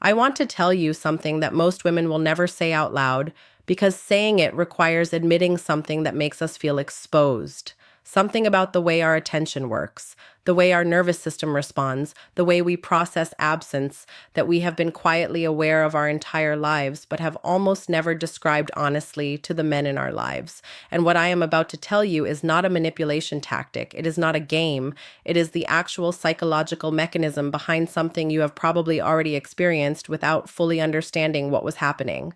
I want to tell you something that most women will never say out loud because saying it requires admitting something that makes us feel exposed. Something about the way our attention works, the way our nervous system responds, the way we process absence that we have been quietly aware of our entire lives, but have almost never described honestly to the men in our lives. And what I am about to tell you is not a manipulation tactic. It is not a game. It is the actual psychological mechanism behind something you have probably already experienced without fully understanding what was happening.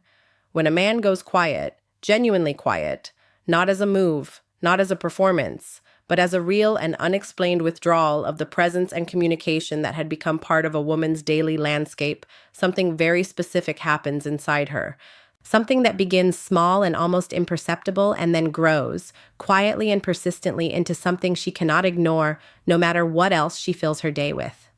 When a man goes quiet, genuinely quiet, not as a move, not as a performance, but as a real and unexplained withdrawal of the presence and communication that had become part of a woman's daily landscape, something very specific happens inside her. Something that begins small and almost imperceptible and then grows, quietly and persistently, into something she cannot ignore, no matter what else she fills her day with.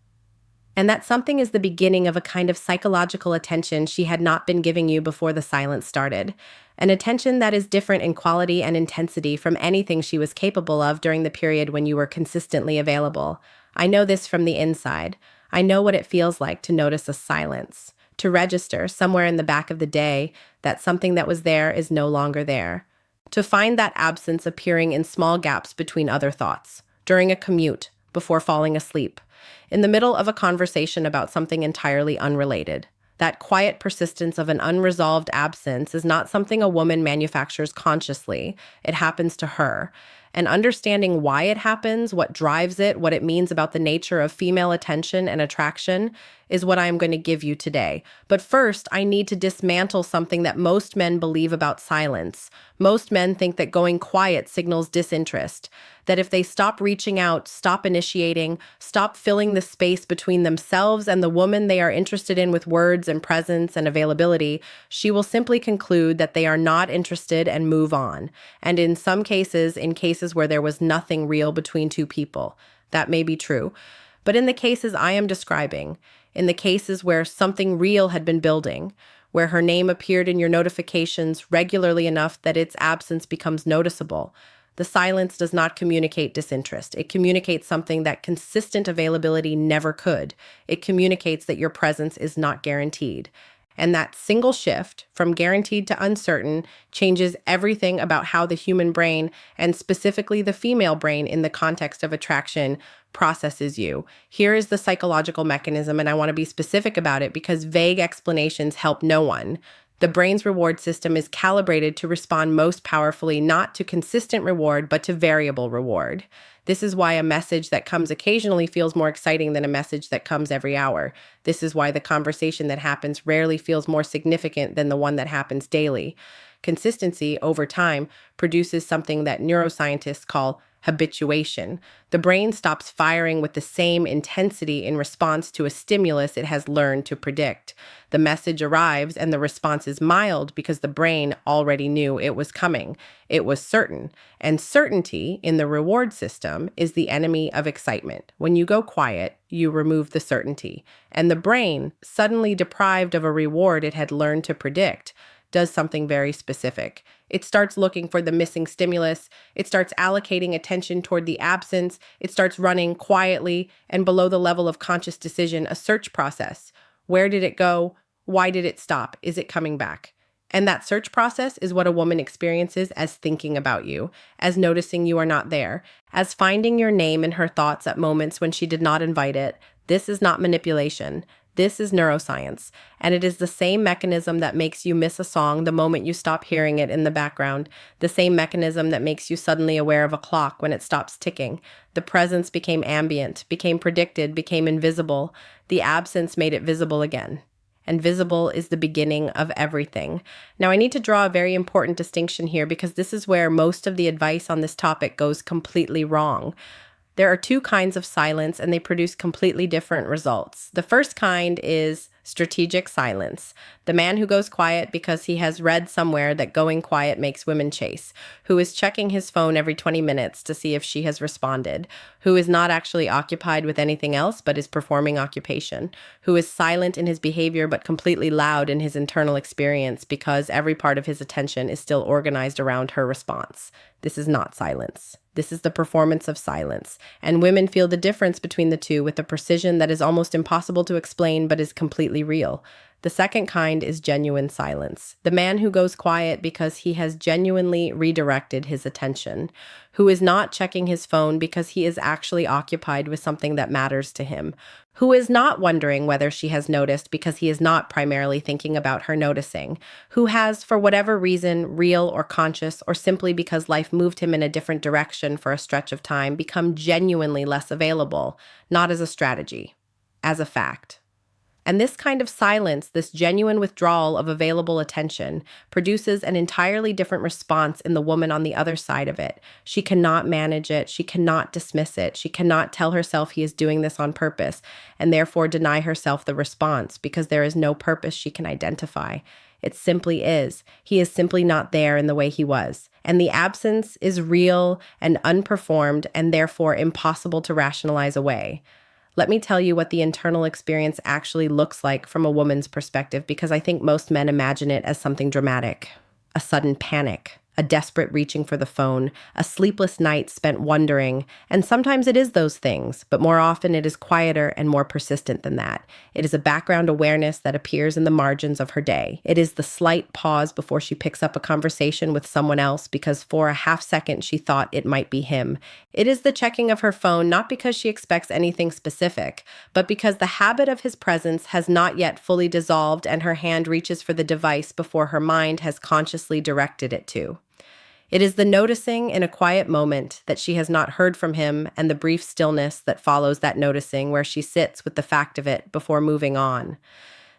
And that something is the beginning of a kind of psychological attention she had not been giving you before the silence started. An attention that is different in quality and intensity from anything she was capable of during the period when you were consistently available. I know this from the inside. I know what it feels like to notice a silence, to register somewhere in the back of the day that something that was there is no longer there. To find that absence appearing in small gaps between other thoughts, during a commute, before falling asleep, in the middle of a conversation about something entirely unrelated. That quiet persistence of an unresolved absence is not something a woman manufactures consciously. It happens to her. And understanding why it happens, what drives it, what it means about the nature of female attention and attraction is what I am going to give you today. But first, I need to dismantle something that most men believe about silence. Most men think that going quiet signals disinterest, that if they stop reaching out, stop initiating, stop filling the space between themselves and the woman they are interested in with words and presence and availability, she will simply conclude that they are not interested and move on. And in some cases, in cases where there was nothing real between two people, that may be true. But in the cases I am describing, in the cases where something real had been building, where her name appeared in your notifications regularly enough that its absence becomes noticeable, the silence does not communicate disinterest. It communicates something that consistent availability never could. It communicates that your presence is not guaranteed. And that single shift from guaranteed to uncertain changes everything about how the human brain, and specifically the female brain in the context of attraction, processes you. Here is the psychological mechanism, and I want to be specific about it because vague explanations help no one. The brain's reward system is calibrated to respond most powerfully not to consistent reward, but to variable reward. This is why a message that comes occasionally feels more exciting than a message that comes every hour. This is why the conversation that happens rarely feels more significant than the one that happens daily. Consistency, over time, produces something that neuroscientists call habituation. The brain stops firing with the same intensity in response to a stimulus it has learned to predict. The message arrives and the response is mild because the brain already knew it was coming. It was certain. And certainty in the reward system is the enemy of excitement. When you go quiet, you remove the certainty. And the brain, suddenly deprived of a reward it had learned to predict, does something very specific. It starts looking for the missing stimulus. It starts allocating attention toward the absence. It starts running quietly and below the level of conscious decision, a search process. Where did it go? Why did it stop? Is it coming back? And that search process is what a woman experiences as thinking about you, as noticing you are not there, as finding your name in her thoughts at moments when she did not invite it. This is not manipulation. This is neuroscience, and it is the same mechanism that makes you miss a song the moment you stop hearing it in the background, the same mechanism that makes you suddenly aware of a clock when it stops ticking. The presence became ambient, became predicted, became invisible. The absence made it visible again. And visible is the beginning of everything. Now, I need to draw a very important distinction here because this is where most of the advice on this topic goes completely wrong. There are two kinds of silence, and they produce completely different results. The first kind is strategic silence. The man who goes quiet because he has read somewhere that going quiet makes women chase, who is checking his phone every 20 minutes to see if she has responded, who is not actually occupied with anything else but is performing occupation, who is silent in his behavior but completely loud in his internal experience because every part of his attention is still organized around her response. This is not silence. This is the performance of silence, and women feel the difference between the two with a precision that is almost impossible to explain but is completely real. The second kind is genuine silence. The man who goes quiet because he has genuinely redirected his attention, who is not checking his phone because he is actually occupied with something that matters to him, who is not wondering whether she has noticed because he is not primarily thinking about her noticing, who has, for whatever reason, real or conscious, or simply because life moved him in a different direction for a stretch of time, become genuinely less available, not as a strategy, as a fact. And this kind of silence, this genuine withdrawal of available attention, produces an entirely different response in the woman on the other side of it. She cannot manage it. She cannot dismiss it. She cannot tell herself he is doing this on purpose and therefore deny herself the response because there is no purpose she can identify. It simply is. He is simply not there in the way he was. And the absence is real and unperformed and therefore impossible to rationalize away. Let me tell you what the internal experience actually looks like from a woman's perspective, because I think most men imagine it as something dramatic. A sudden panic, a desperate reaching for the phone, a sleepless night spent wondering, and sometimes it is those things, but more often it is quieter and more persistent than that. It is a background awareness that appears in the margins of her day. It is the slight pause before she picks up a conversation with someone else because for a half second she thought it might be him. It is the checking of her phone not because she expects anything specific, but because the habit of his presence has not yet fully dissolved and her hand reaches for the device before her mind has consciously directed it to. It is the noticing in a quiet moment that she has not heard from him and the brief stillness that follows that noticing where she sits with the fact of it before moving on.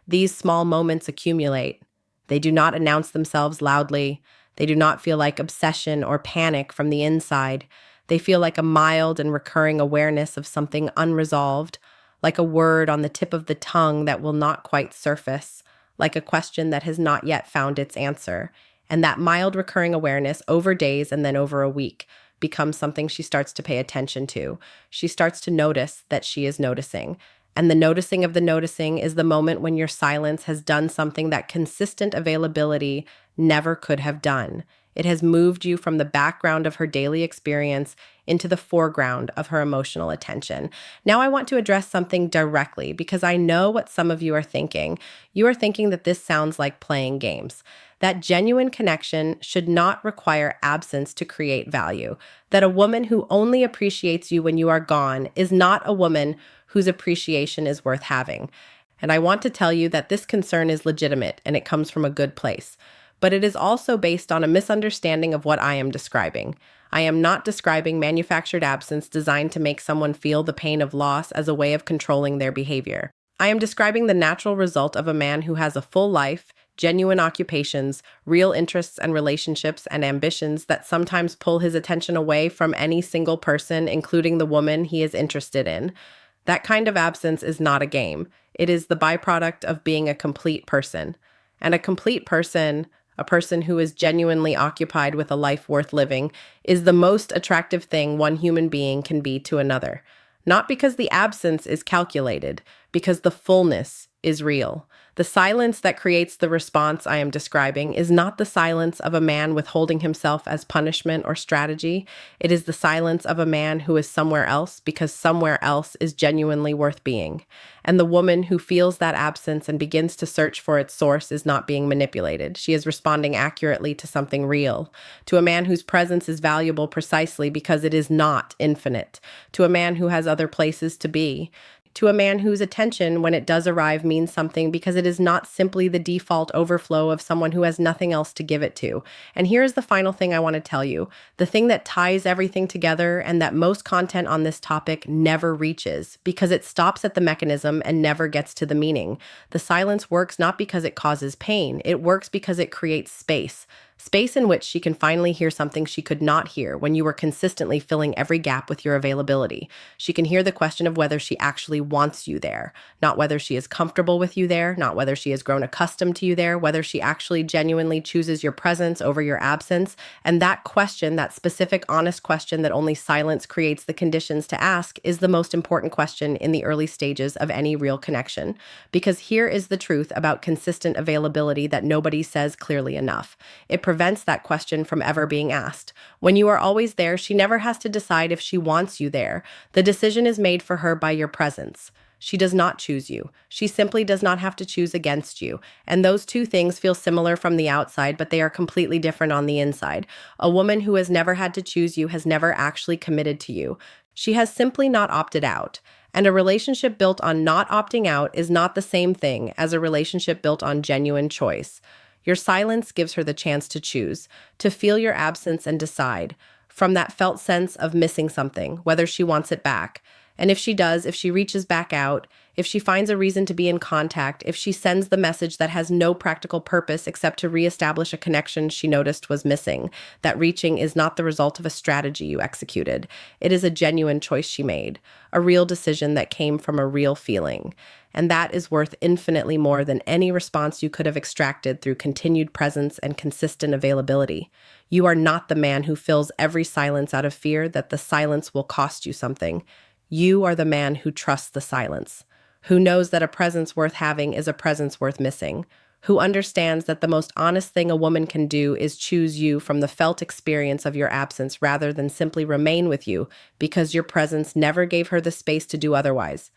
These small moments accumulate. They do not announce themselves loudly. They do not feel like obsession or panic from the inside. They feel like a mild and recurring awareness of something unresolved, like a word on the tip of the tongue that will not quite surface, like a question that has not yet found its answer. And that mild recurring awareness over days and then over a week becomes something she starts to pay attention to. She starts to notice that she is noticing. And the noticing of the noticing is the moment when your silence has done something that consistent availability never could have done. It has moved you from the background of her daily experience into the foreground of her emotional attention. Now I want to address something directly because I know what some of you are thinking. You are thinking that this sounds like playing games. That genuine connection should not require absence to create value. That a woman who only appreciates you when you are gone is not a woman whose appreciation is worth having. And I want to tell you that this concern is legitimate and it comes from a good place. But it is also based on a misunderstanding of what I am describing. I am not describing manufactured absence designed to make someone feel the pain of loss as a way of controlling their behavior. I am describing the natural result of a man who has a full life, genuine occupations, real interests and relationships and ambitions that sometimes pull his attention away from any single person, including the woman he is interested in. That kind of absence is not a game. It is the byproduct of being a complete person. And a complete person, a person who is genuinely occupied with a life worth living, is the most attractive thing one human being can be to another. Not because the absence is calculated, because the fullness is real. The silence that creates the response I am describing is not the silence of a man withholding himself as punishment or strategy. It is the silence of a man who is somewhere else because somewhere else is genuinely worth being. And the woman who feels that absence and begins to search for its source is not being manipulated. She is responding accurately to something real, to a man whose presence is valuable precisely because it is not infinite, to a man who has other places to be, to a man whose attention, when it does arrive, means something because it is not simply the default overflow of someone who has nothing else to give it to. And here's the final thing I want to tell you. The thing that ties everything together and that most content on this topic never reaches because it stops at the mechanism and never gets to the meaning. The silence works not because it causes pain. It works because it creates space. Space in which she can finally hear something she could not hear when you were consistently filling every gap with your availability. She can hear the question of whether she actually wants you there, not whether she is comfortable with you there, not whether she has grown accustomed to you there, whether she actually genuinely chooses your presence over your absence. And that question, that specific, honest question that only silence creates the conditions to ask, is the most important question in the early stages of any real connection. Because here is the truth about consistent availability that nobody says clearly enough. It prevents that question from ever being asked. When you are always there, she never has to decide if she wants you there. The decision is made for her by your presence. She does not choose you. She simply does not have to choose against you. And those two things feel similar from the outside, but they are completely different on the inside. A woman who has never had to choose you has never actually committed to you. She has simply not opted out. And a relationship built on not opting out is not the same thing as a relationship built on genuine choice. Your silence gives her the chance to choose, to feel your absence and decide, from that felt sense of missing something, whether she wants it back. And if she does, if she reaches back out, if she finds a reason to be in contact, if she sends the message that has no practical purpose except to reestablish a connection she noticed was missing, that reaching is not the result of a strategy you executed. It is a genuine choice she made, a real decision that came from a real feeling. And that is worth infinitely more than any response you could have extracted through continued presence and consistent availability. You are not the man who fills every silence out of fear that the silence will cost you something. You are the man who trusts the silence, who knows that a presence worth having is a presence worth missing, who understands that the most honest thing a woman can do is choose you from the felt experience of your absence rather than simply remain with you because your presence never gave her the space to do otherwise.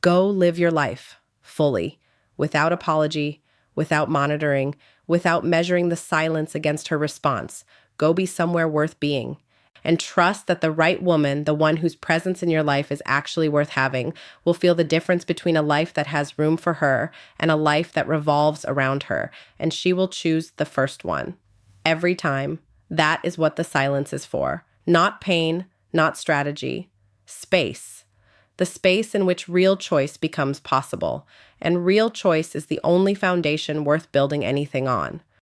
Go live your life fully, without apology, without monitoring, without measuring the silence against her response. Go be somewhere worth being. And trust that the right woman, the one whose presence in your life is actually worth having, will feel the difference between a life that has room for her and a life that revolves around her, and she will choose the first one. Every time. That is what the silence is for. Not pain, not strategy. Space. The space in which real choice becomes possible. And real choice is the only foundation worth building anything on.